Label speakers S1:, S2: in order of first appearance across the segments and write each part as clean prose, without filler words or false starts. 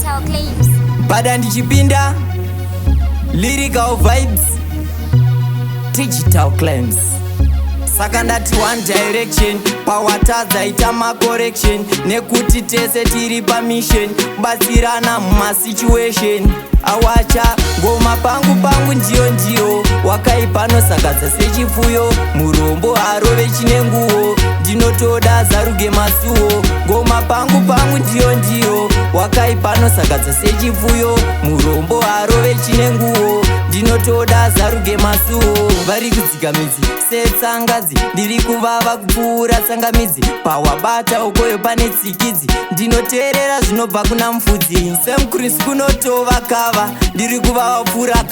S1: Digital claims.
S2: Pada ndichipinda lyrical vibes, digital claims. Saka ndati one direction, pawatadza ita macorrection, nekuti tese tiri pamission, batsirana mumasituation. Awacha ngoma pangu ndiyo wakaipanosagadza sechifuyo, murombo arove chinenguwo, ndinotoda zaruge masuwo. Ngoma pangu ndiyo wakaipanosagadza sechifuyo, murombo arove chinenguwo, ndinotoda zaruge masuwo. Vari kudzika midzi setsangadzi, ndiri kuvava kupfuura tsangamidzi, pawabata ukoyo pane tsikidzi, ndinoteerera zvinobva kuna mufudzi. Semukristu kunotova kava, ndiri kuvava kupfuura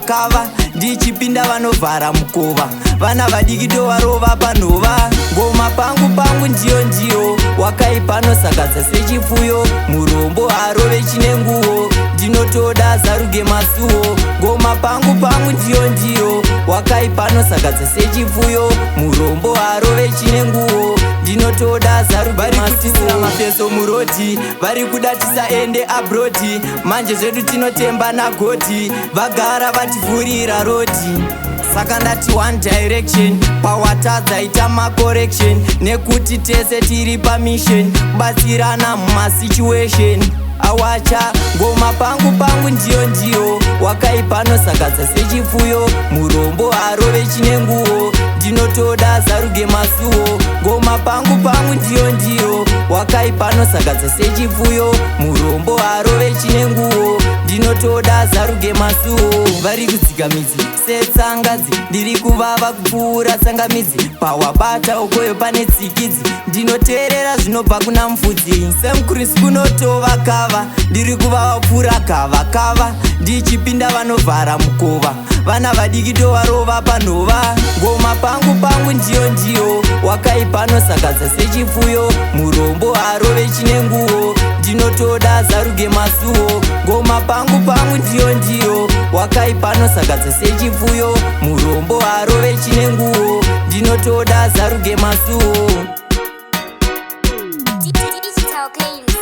S2: kava, ndichipinda vanovhara mukova, vana vadiki tovarova panhova. Ngoma pangu ndiyo wakaipanosagadza sechifuyo, murombo arove chinenguwo, ndinotoda zaruge masuwo. Ngoma pangu ndiyo wakaipanosagadza sechifuyo, murombo arove chinenguwo, ndinotoda zaruge masuwo. Vari kutisira mafeso muroti, vari kuda tisaende abroti, manje zvedu tinotemba nagoti, vagara vativhurira roti. Saka ndati one direction, pawatadza ita macorrection, nekuti tese tiri pamission, kubatsirana mumasituation. Awacha ngoma pangu ndiyo wakaipanosagadza sechifuyo, murombo arove chinenguwo, ndinotoda zaruge masuwo. Ngoma pangu ndiyo wakaipanosagadza sechifuyo, murombo arove chinenguwo, ndinotoda zaruge masuwo. Vari kudzika midzi setsangadzi, ndiri kuvava kupfuura tsangamidzi, pawabata ukoyo pane tsikidzi, ndinoteerera zvinobva kuna mufudzi. Semukristu kunotova kava, ndiri kuvava kupfuura kava, ndichipinda vanovhara mukova, vana vadiki tovarova panhova. Ngoma pangu ndiyo wakaipanosagadza sechifuyo, murombo arove chinenguwo, ndinotoda zaruge masuwo. Ngoma pangu ndiyo wakaipanosagadza sechifuyo, murombo arove chinenguwo, ndinotoda zaruge masuwo.
S1: Digital claims.